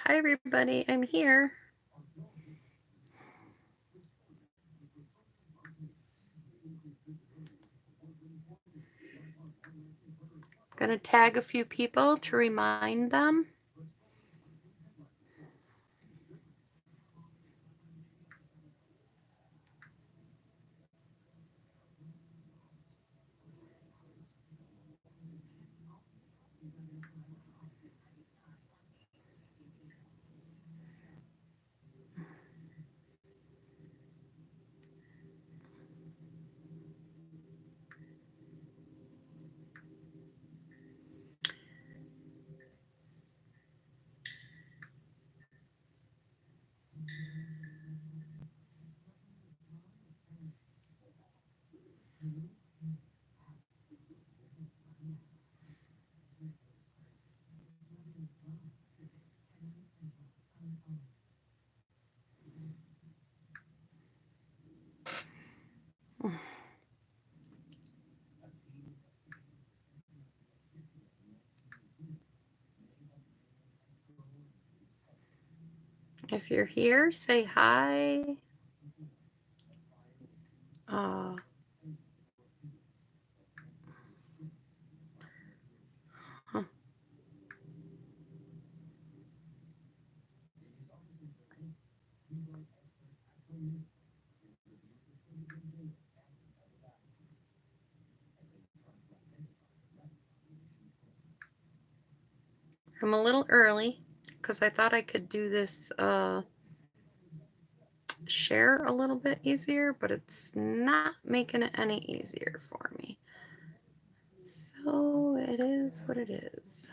Hi, everybody. I'm here. Gonna tag a few people to remind them. If you're here, say hi. Huh. I'm a little early because I thought I could do this share a little bit easier, but it's not making it any easier for me. So it is what it is.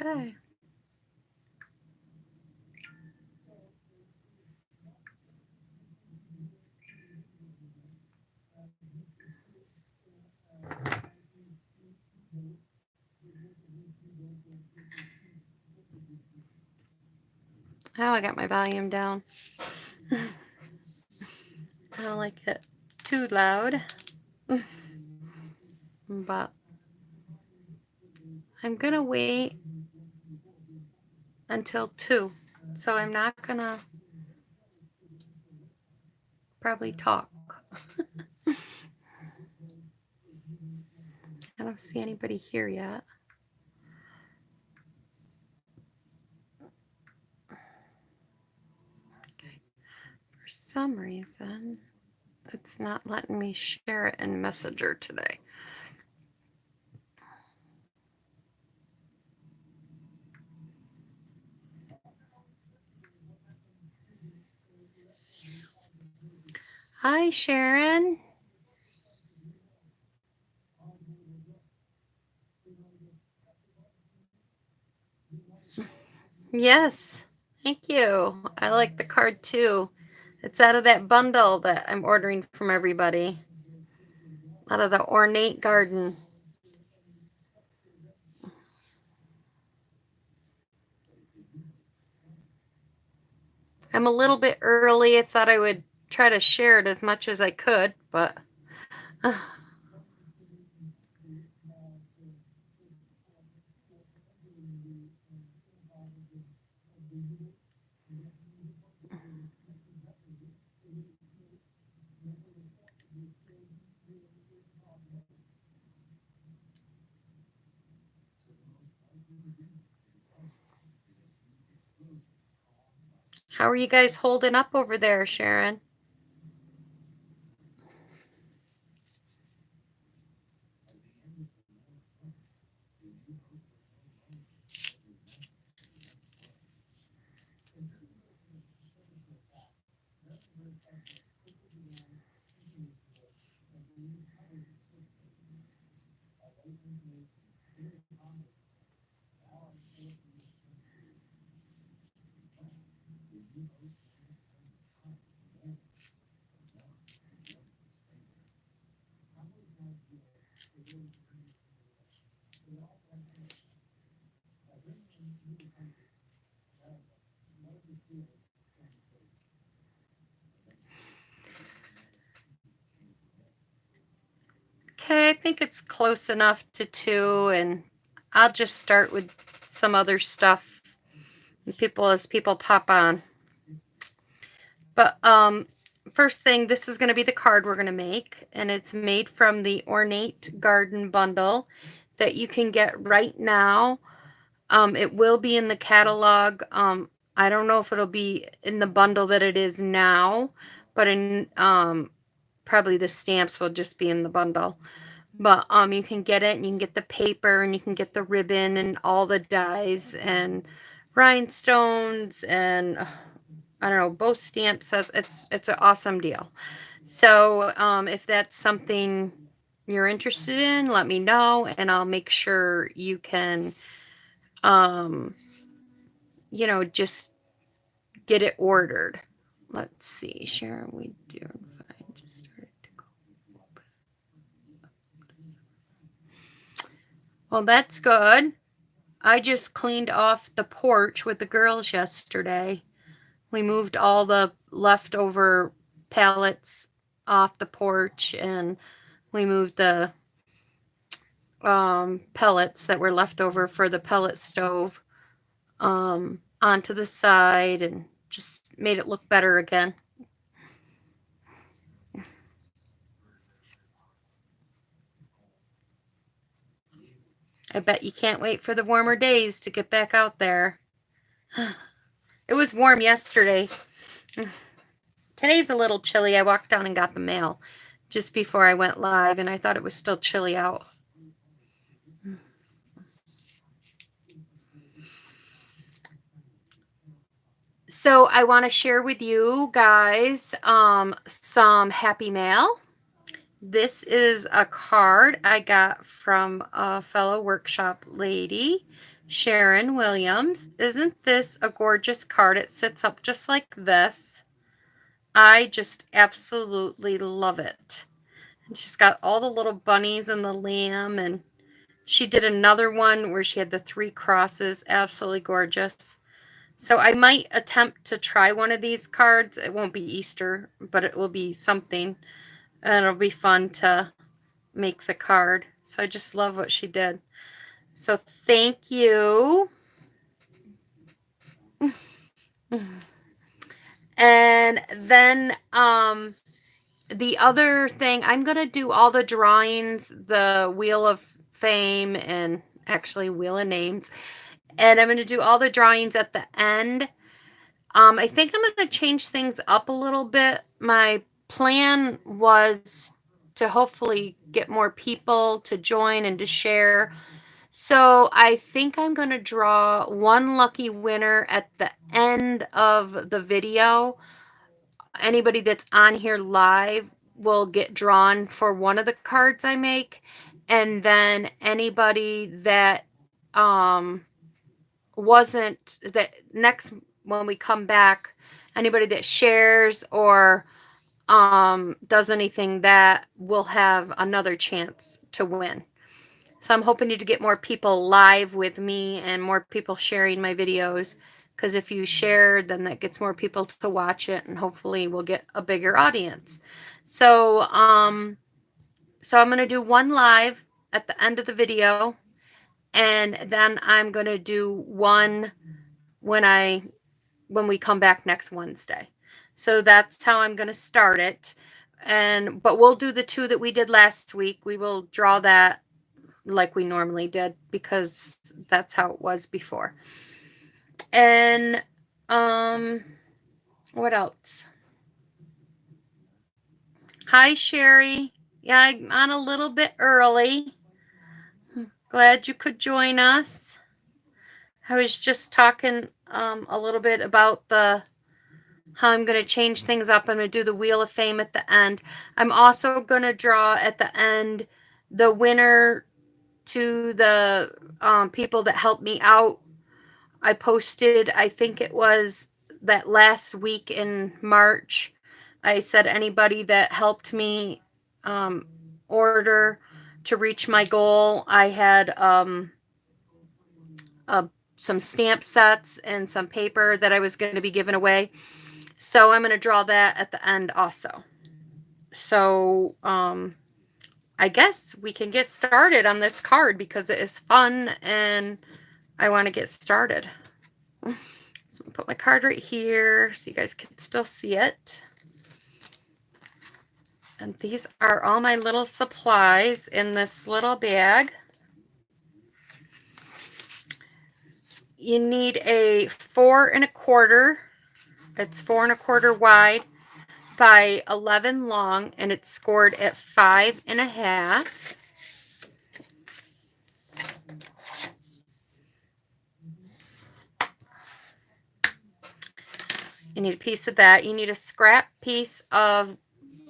Okay. Now I got my volume down. I don't like it too loud. But I'm gonna wait until 2. So I'm not gonna probably talk. I don't see anybody here yet. Okay. For some reason, it's not letting me share it in Messenger today. Hi, Sharon. Yes, thank you. I like the card too. It's out of that bundle that I'm ordering from everybody. Out of the Ornate Garden. I'm a little bit early. I thought I would try to share it as much as I could, but how are you guys holding up over there, Sharon? Okay, I think it's close enough to 2, and I'll just start with some other stuff as people pop on. But first thing, this is going to be the card we're going to make, and it's made from the Ornate Garden Bundle that you can get right now. It will be in the catalog. I don't know if it'll be in the bundle that it is now, but in probably the stamps will just be in the bundle. But you can get it, and you can get the paper, and you can get the ribbon and all the dies and rhinestones and I don't know, both stamp sets. It's an awesome deal. So if that's something you're interested in, let me know, and I'll make sure you can um just get it ordered. Let's see, Sharon, we doing fine. Just started to go open. Well, that's good. I just cleaned off the porch with the girls yesterday. We moved all the leftover pallets off the porch, and we moved the pellets that were left over for the pellet stove onto the side, and just made it look better again. I bet you can't wait for the warmer days to get back out there. It was warm yesterday. Today's a little chilly. I walked down and got the mail just before I went live, and I thought it was still chilly out. So I want to share with you guys some happy mail. This is a card I got from a fellow workshop lady, Sharon Williams. Isn't this a gorgeous card? It sits up just like this. I just absolutely love it. And she's got all the little bunnies and the lamb, and she did another one where she had the 3 crosses. Absolutely gorgeous. So I might attempt to try one of these cards. It won't be Easter, but it will be something. And it'll be fun to make the card. So I just love what she did. So thank you. And then the other thing, I'm going to do all the drawings, the Wheel of Fame, and actually Wheel of Names. And I'm going to do all the drawings at the end. I think I'm going to change things up a little bit. My plan was to hopefully get more people to join and to share. So I think I'm going to draw one lucky winner at the end of the video. Anybody that's on here live will get drawn for one of the cards I make. And then anybody that wasn't, that next, when we come back, anybody that shares or does anything, that will have another chance to win. So I'm hoping to get more people live with me and more people sharing my videos, because if you share, then that gets more people to watch it, and hopefully we'll get a bigger audience. So so I'm going to do one live at the end of the video, and then I'm going to do one when we come back next Wednesday. So that's how I'm going to start it. But we'll do the 2 that we did last week. We will draw that like we normally did, because that's how it was before. And what else? Hi, Sherry. Yeah, I'm on a little bit early. Glad you could join us. I was just talking a little bit about how I'm going to change things up. I'm going to do the Wheel of Fame at the end. I'm also going to draw at the end the winner to the people that helped me out. I posted, I think it was that last week in March, I said anybody that helped me order to reach my goal. I had a some stamp sets and some paper that I was going to be giving away. So I'm going to draw that at the end also. So I guess we can get started on this card because it is fun and I want to get started. So I'm gonna put my card right here so you guys can still see it. And these are all my little supplies in this little bag. You need a 4 1/4. It's 4 1/4 wide by 11 long, and it's scored at 5 1/2. You need a piece of that. You need a scrap piece of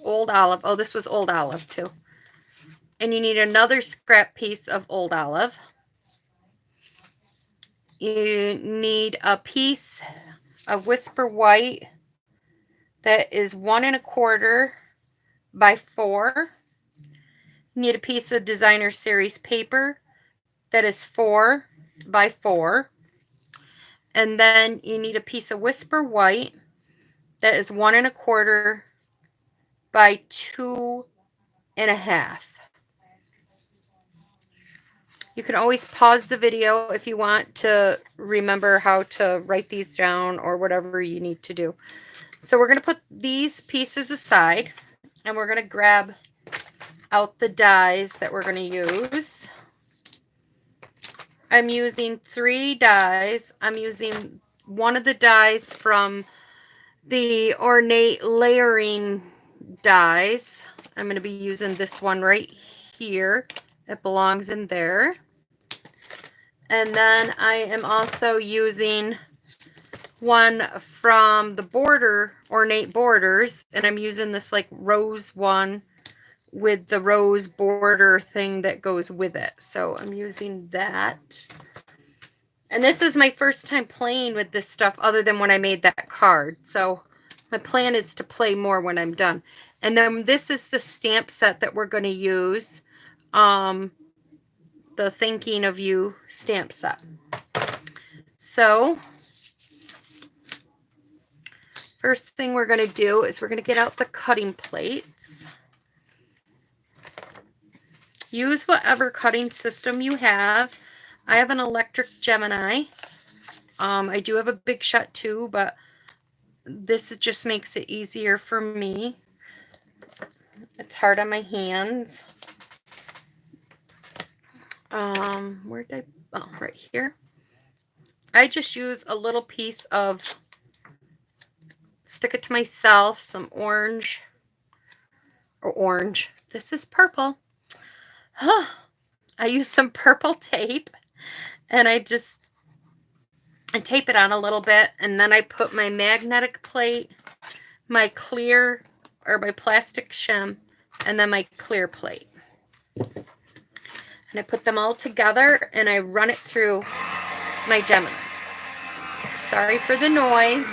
old olive. Oh, this was old olive too. And you need another scrap piece of old olive. You need a piece of Whisper White that is 1 1/4 by 4. You need a piece of Designer Series paper that is 4 by 4. And then you need a piece of Whisper White that is 1 1/4 by 2 1/2. You can always pause the video if you want to remember how to write these down or whatever you need to do. So we're going to put these pieces aside and we're going to grab out the dies that we're going to use. I'm using 3 dies. I'm using one of the dies from the Ornate layering dies. I'm going to be using this one right here. It belongs in there. And then I am also using one from the Ornate Borders, and I'm using this like rose one with the rose border thing that goes with it. So I'm using that. And this is my first time playing with this stuff other than when I made that card. So my plan is to play more when I'm done. And then this is the stamp set that we're going to use. The Thinking of You stamp set. So first thing we're going to do is we're going to get out the cutting plates. Use whatever cutting system you have. I have an electric Gemini. I do have a Big Shot too, but this just makes it easier for me. It's hard on my hands. Where did right here. I just use a little piece of Stick It to Myself, some orange. This is purple. I use some purple tape and I tape it on a little bit, and then I put my magnetic plate, my clear or my plastic shim, and then my clear plate. And I put them all together and I run it through my Gemini. Sorry for the noise.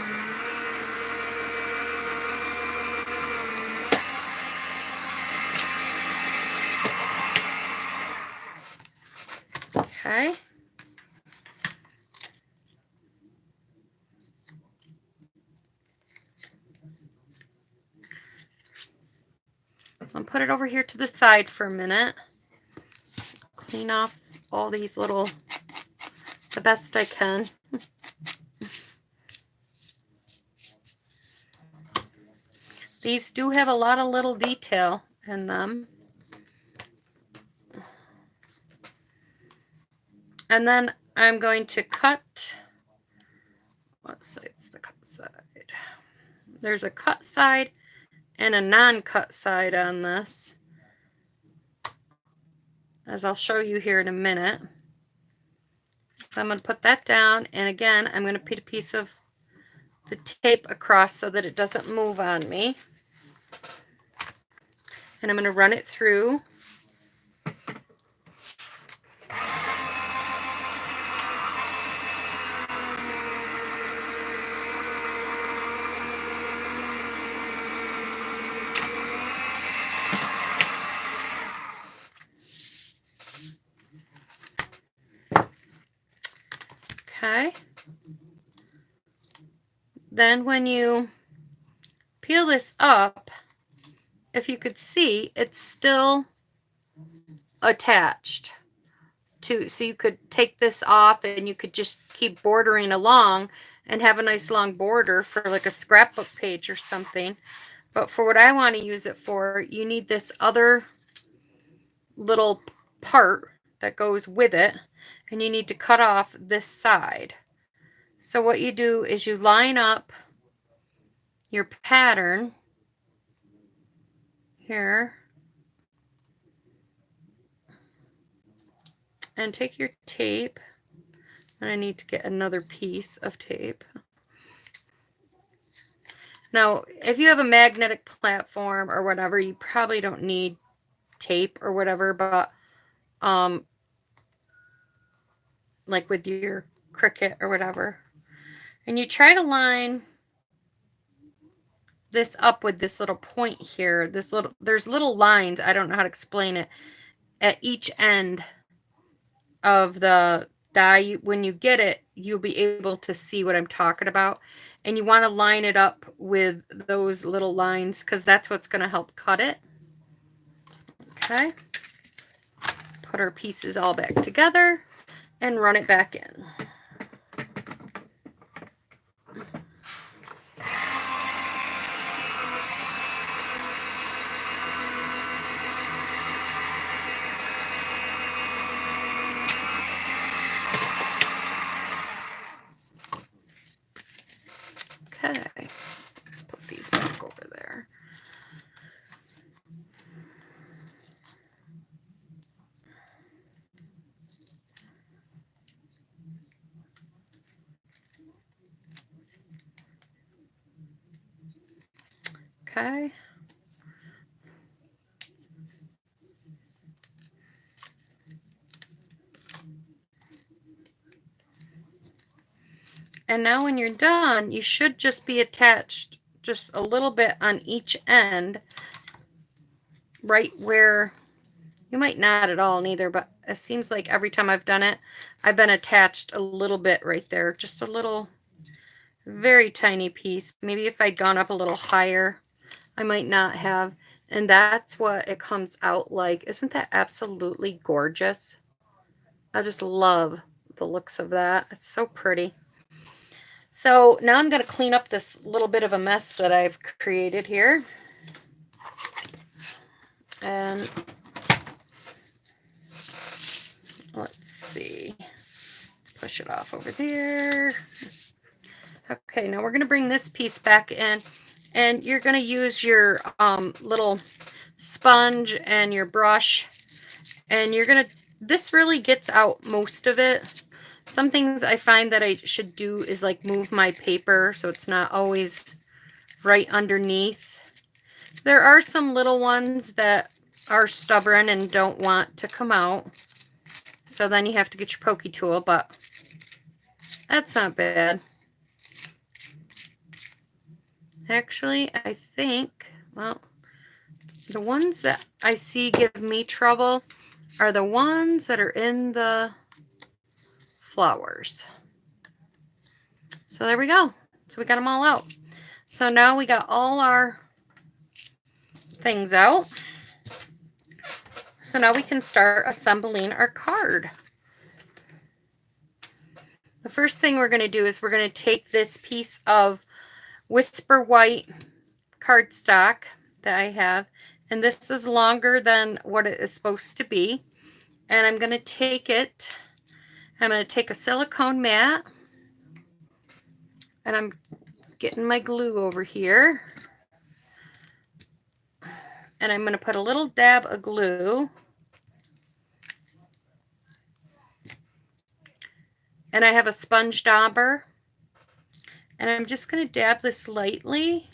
Okay. I'll put it over here to the side for a minute. Clean off all these little, the best I can. These do have a lot of little detail in them. And then I'm going to cut, what side's the cut side? There's a cut side and a non-cut side on this, as I'll show you here in a minute. So I'm going to put that down, and again, I'm going to put a piece of the tape across so that it doesn't move on me. And I'm going to run it through. Okay. Then when you peel this up, if you could see, it's still attached to, so you could take this off and you could just keep bordering along and have a nice long border for like a scrapbook page or something. But for what I want to use it for, you need this other little part that goes with it, and you need to cut off this side. So what you do is you line up your pattern here and take your tape, and I need to get another piece of tape. Now, if you have a magnetic platform or whatever, you probably don't need tape or whatever, but like with your Cricut or whatever. And you try to line this up with this little point here. There's little lines, I don't know how to explain it, at each end of the die. When you get it, you'll be able to see what I'm talking about. And you want to line it up with those little lines because that's what's going to help cut it. Okay. Put our pieces all back together and run it back in. Okay, let's put these back over there. Okay. And now when you're done, you should just be attached just a little bit on each end, right where, you might not at all neither, but it seems like every time I've done it, I've been attached a little bit right there, just a little, very tiny piece. Maybe if I'd gone up a little higher, I might not have. And that's what it comes out like. Isn't that absolutely gorgeous? I just love the looks of that. It's so pretty. So now I'm going to clean up this little bit of a mess that I've created here. And let's see. Let's push it off over there. Okay, now we're going to bring this piece back in. And you're going to use your little sponge and your brush. And you're going to, this really gets out most of it. Some things I find that I should do is like move my paper so it's not always right underneath. There are some little ones that are stubborn and don't want to come out. So then you have to get your pokey tool, but that's not bad. Actually, I think, well, the ones that I see give me trouble are the ones that are in the flowers. So there we go. So we got them all out. So now we got all our things out. So now we can start assembling our card. The first thing we're going to do is we're going to take this piece of Whisper White cardstock that I have, and this is longer than what it is supposed to be. And I'm going to take it, I'm going to take a silicone mat, and I'm getting my glue over here. And I'm going to put a little dab of glue. And I have a sponge dauber. And I'm just going to dab this lightly.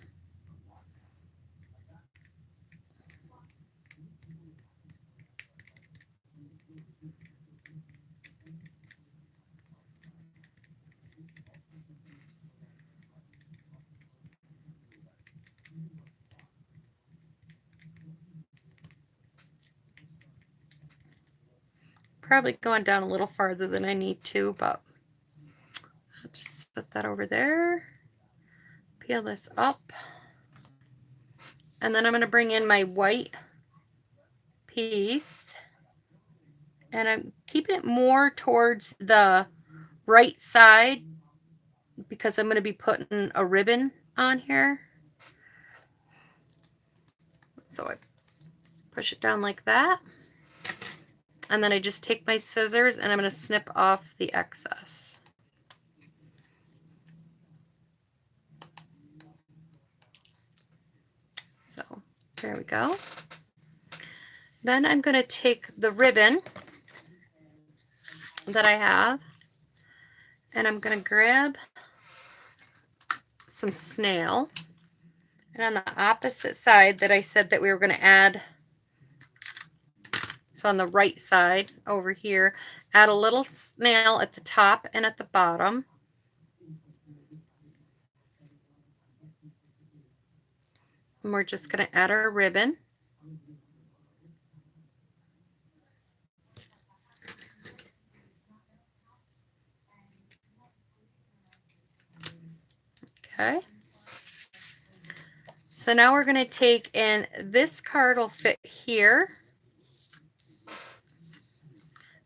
Probably going down a little farther than I need to, but that over there. Peel this up. And then I'm going to bring in my white piece. And I'm keeping it more towards the right side because I'm going to be putting a ribbon on here. So I push it down like that. And then I just take my scissors and I'm going to snip off the excess. So there we go. Then I'm going to take the ribbon that I have and I'm going to grab some snail. And on the opposite side that I said that we were going to add, so on the right side over here, add a little snail at the top and at the bottom. And we're just going to add our ribbon. Okay. So now we're going to take, and this card will fit here.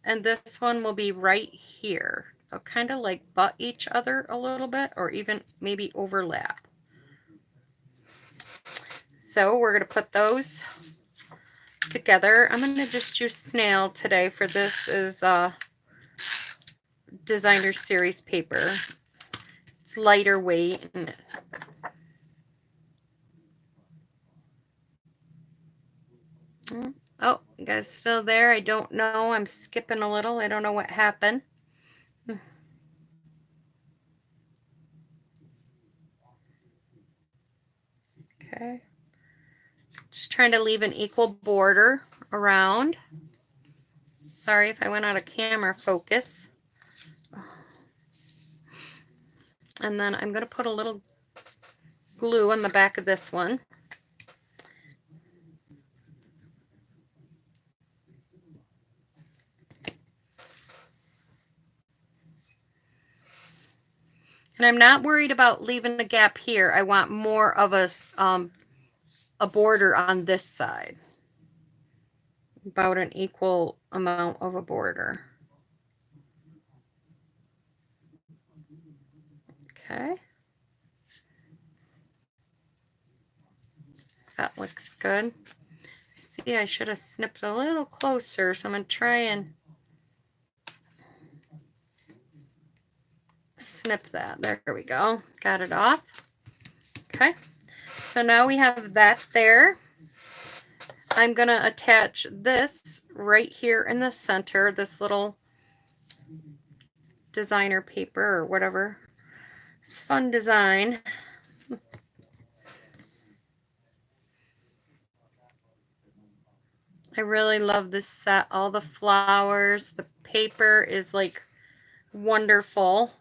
And this one will be right here. They'll kind of like butt each other a little bit, or even maybe overlap. So we're going to put those together. I'm going to just use snail today for this is designer series paper. It's lighter weight. And oh, you guys still there? I don't know. I'm skipping a little. I don't know what happened. Okay. Just trying to leave an equal border around. Sorry if I went out of camera focus. And then I'm going to put a little glue on the back of this one. And I'm not worried about leaving a gap here. I want more of a border on this side. About an equal amount of a border. Okay. That looks good. See, I should have snipped a little closer, so I'm going to try and snip that. There we go. Got it off. Okay. So now we have that there. I'm going to attach this right here in the center, this little designer paper or whatever. It's fun design. I really love this set. All the flowers, the paper is like wonderful.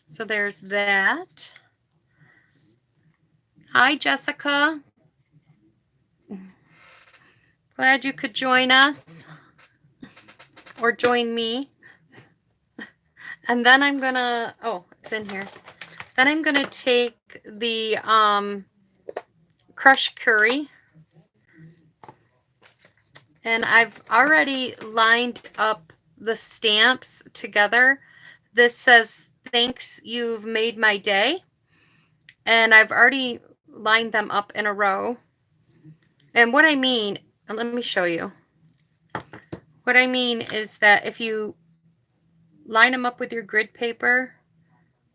So there's that. Hi, Jessica. Glad you could join us or join me. And then I'm gonna, oh, it's in here. Then I'm gonna take the crushed curry. And I've already lined up the stamps together. This says, thanks, you've made my day. And I've already lined them up in a row. And what I mean, and let me show you. What I mean is that if you line them up with your grid paper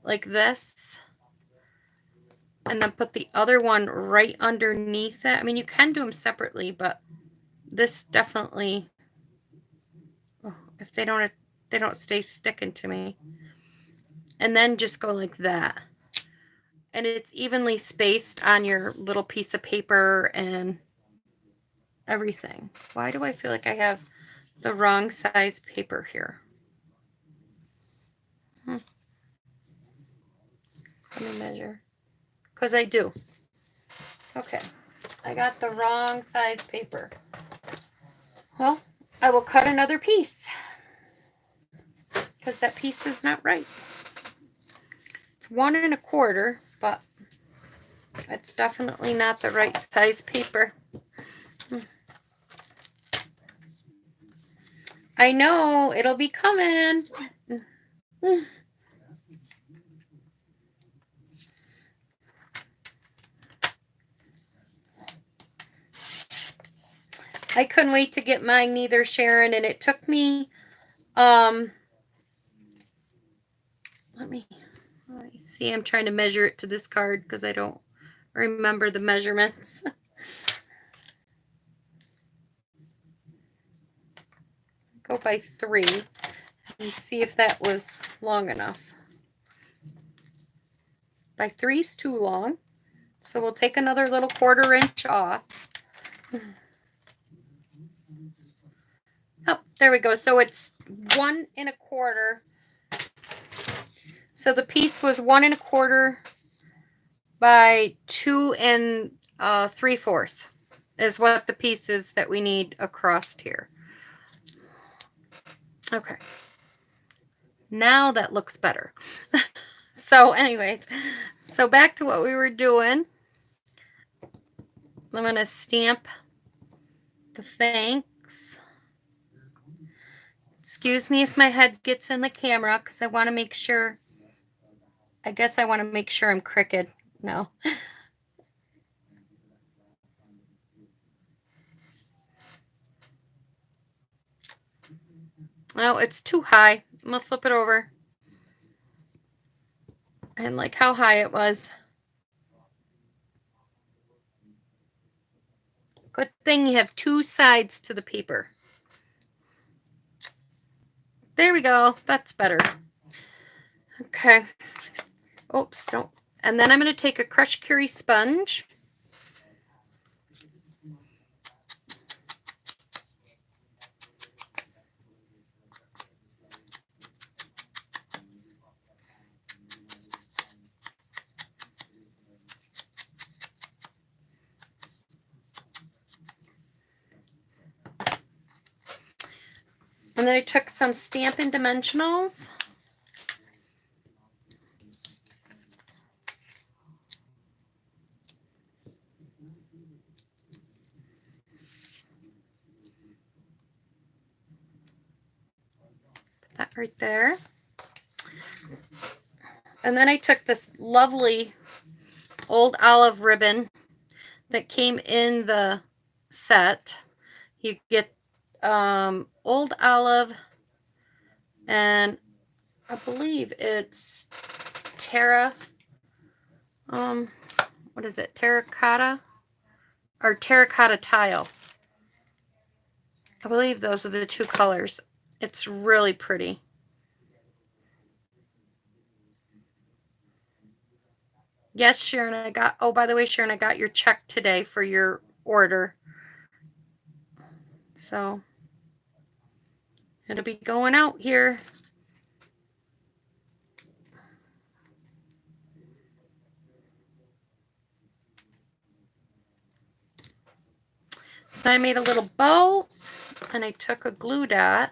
like this, and then put the other one right underneath it. I mean, you can do them separately, but this definitely, oh, if they don't stay sticking to me. And then just go like that. And it's evenly spaced on your little piece of paper and everything. Why do I feel like I have the wrong size paper here? Let me measure. Because I do. Okay. I got the wrong size paper. Well, I will cut another piece. because that piece is not right. It's 1 1/4, but it's definitely not the right size paper. I know, it'll be coming. I couldn't wait to get mine neither, Sharon, and it took me, let me see, I'm trying to measure it to this card because I don't remember the measurements. Go by 3 and see if that was long enough. By 3 is too long, so we'll take another little 1/4 inch off. Oh, there we go. So it's 1 1/4. So the piece was 1 1/4 by 2 3/4 is what the piece is that we need across here. Okay. Now that looks better. So anyways, so back to what we were doing. I'm going to stamp the thanks. Excuse me if my head gets in the camera because I want to make sure, I guess I want to make sure I'm crooked. No. Oh, it's too high. I'm going to flip it over. And like how high it was. Good thing you have 2 sides to the paper. There we go. That's better. Okay. Oops, don't. And then I'm going to take a crushed curry sponge. And then I took some Stampin' Dimensionals. Put that right there. And then I took this lovely old olive ribbon that came in the set. You get old olive, and I believe it's what is it? Terracotta or terracotta tile. I believe those are the 2 colors. It's really pretty. Yes, Sharon, oh, by the way, Sharon, I got your check today for your order. So it'll be going out here. So I made a little bow and I took a glue dot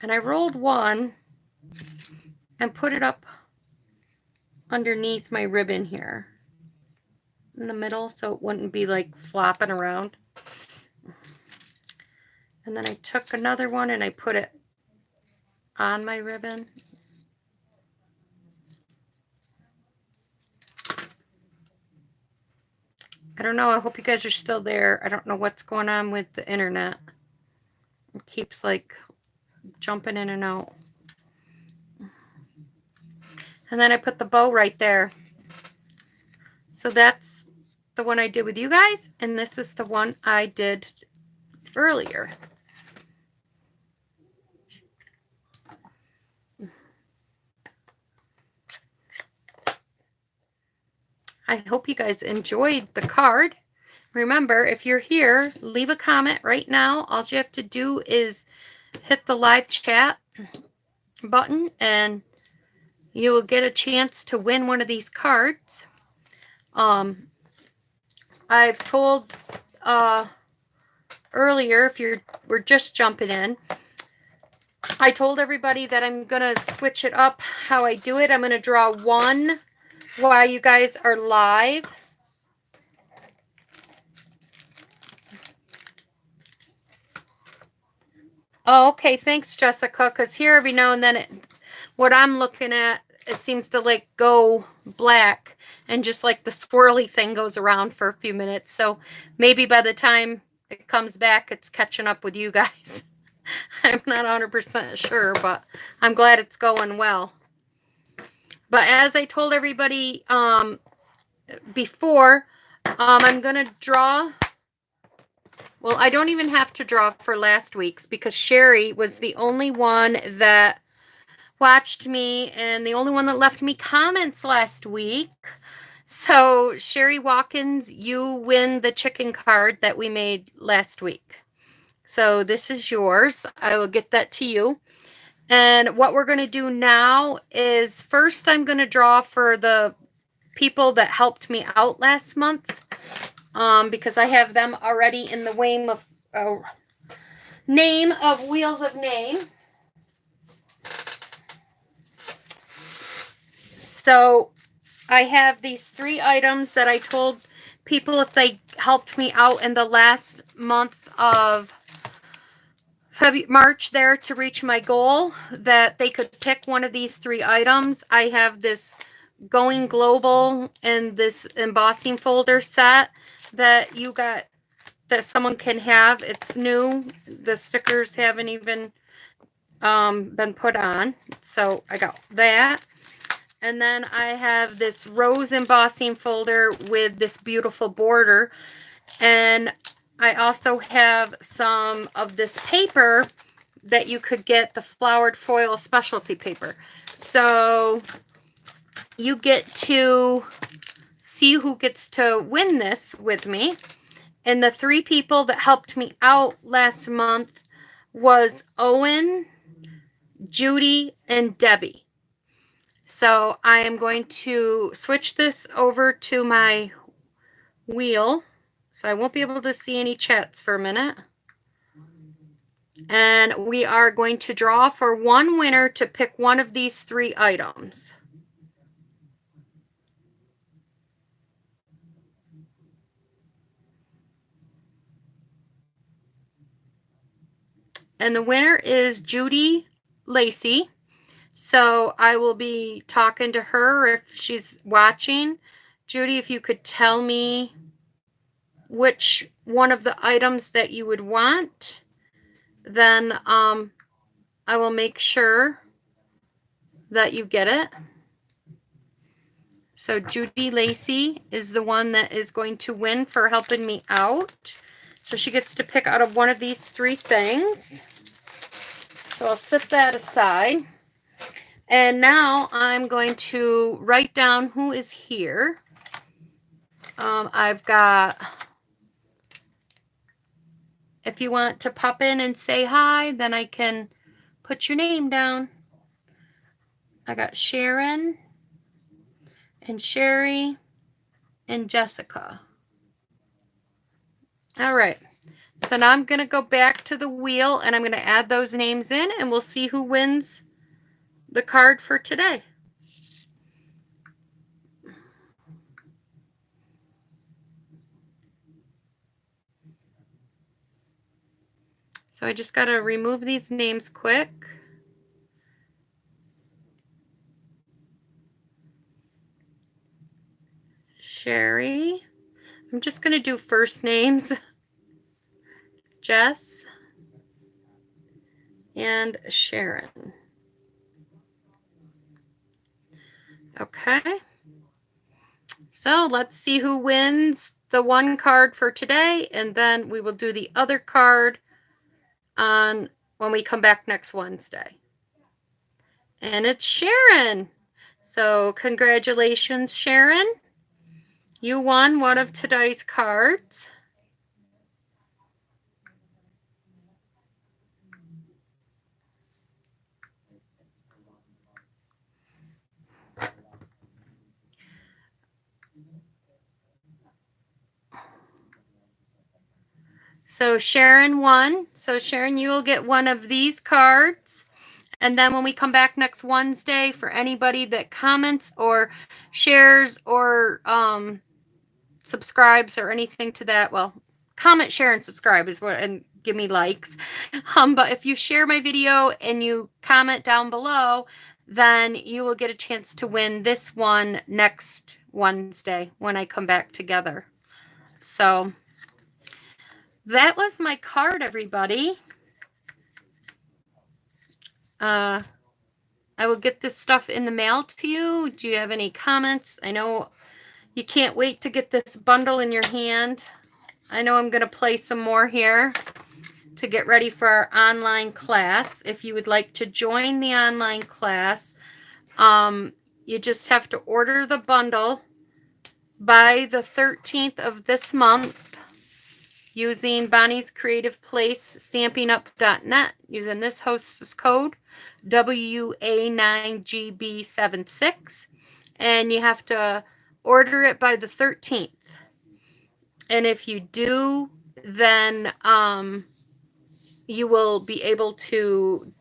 and I rolled one and put it up underneath my ribbon here in the middle so it wouldn't be like flopping around. And then I took another one and I put it on my ribbon. I don't know. I hope you guys are still there. I don't know what's going on with the internet. It keeps like jumping in and out. And then I put the bow right there. So that's the one I did with you guys. And this is the one I did earlier. I hope you guys enjoyed the card. Remember, if you're here, leave a comment right now. All you have to do is hit the live chat button and you will get a chance to win one of these cards. I've told earlier, if we're just jumping in, I told everybody that I'm going to switch it up how I do it. I'm going to draw one while you guys are live. Oh, okay. Thanks, Jessica. Because here every now and then, what I'm looking at, it seems to like go black, and just like the swirly thing goes around for a few minutes. So maybe by the time it comes back, it's catching up with you guys. I'm not 100% sure, but I'm glad it's going well. But as I told everybody before, I'm going to draw. Well, I don't even have to draw for last week's because Sherry was the only one that watched me and the only one that left me comments last week. So, Sherry Watkins, you win the chicken card that we made last week. So, this is yours. I will get that to you. And what we're going to do now is first I'm going to draw for the people that helped me out last month, because I have them already in the name of Wheels of Name. So I have these 3 items that I told people if they helped me out in the last month of March there to reach my goal, that they could pick one of these 3 items. I have this Going Global and this embossing folder set that someone can have. It's new. The stickers haven't even been put on. So I got that. And then I have this rose embossing folder with this beautiful border. And I also have some of this paper that you could get, the flowered foil specialty paper. So you get to see who gets to win this with me. And the 3 people that helped me out last month was Owen, Judy, and Debbie. So I am going to switch this over to my wheel. So I won't be able to see any chats for a minute. And we are going to draw for one winner to pick one of these 3 items. And the winner is Judy Lacey. So I will be talking to her if she's watching. Judy, if you could tell me which one of the items that you would want, then I will make sure that you get it. So Judy Lacey is the one that is going to win for helping me out. So she gets to pick out of one of these 3 things. So I'll set that aside. And now I'm going to write down who is here. I've got, if you want to pop in and say hi, then I can put your name down. I got Sharon and Sherry and Jessica. All right. So now I'm going to go back to the wheel and I'm going to add those names in and we'll see who wins the card for today. So I just got to remove these names quick. Sherry. I'm just going to do first names. Jess and Sharon. Okay. So let's see who wins the one card for today, and then we will do the other card on when we come back next Wednesday. And it's Sharon. So congratulations, Sharon. You won one of today's cards. So Sharon won. So Sharon, you will get one of these cards. And then when we come back next Wednesday, for anybody that comments or shares or subscribes or anything to that, well, comment, share, and subscribe is what, and give me likes. But if you share my video and you comment down below, then you will get a chance to win this one next Wednesday when I come back together. So that was my card, everybody. I will get this stuff in the mail to you. Do you have any comments? I know you can't wait to get this bundle in your hand. I know I'm going to play some more here to get ready for our online class. If you would like to join the online class, you just have to order the bundle by the 13th of this month using Bonnie's Creative Place StampingUp.net, using this hostess code WA9GB76, and you have to order it by the 13th. And if you do, then you will be able to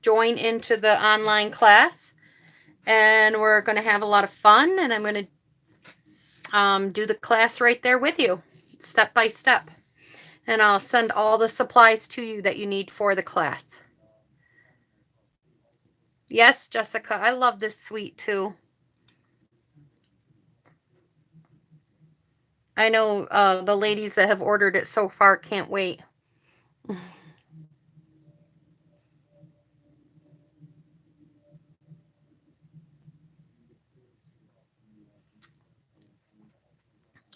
join into the online class, and we're going to have a lot of fun, and I'm going to do the class right there with you, step by step. And I'll send all the supplies to you that you need for the class. Yes, Jessica, I love this suite too. I know the ladies that have ordered it so far can't wait.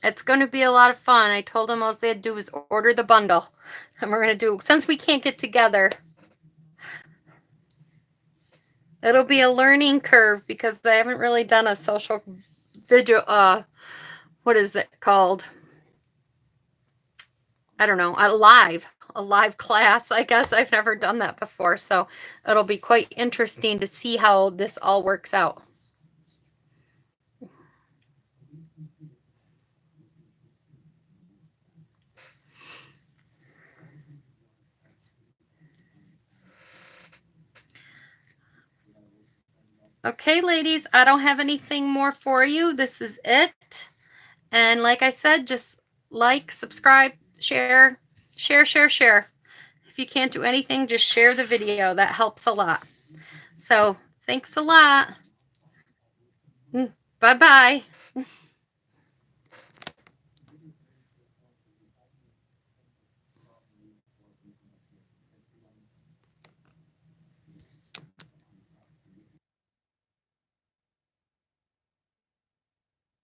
It's going to be a lot of fun. I told them all they had to do was order the bundle. And we're going to do, since we can't get together, it'll be a learning curve because I haven't really done a social video, what is it called? I don't know, a live class, I guess. I've never done that before. So it'll be quite interesting to see how this all works out. Okay, ladies, I don't have anything more for you. This is it. And like I said, just like, subscribe, share. If you can't do anything, just share the video. That helps a lot. So thanks a lot. Bye-bye.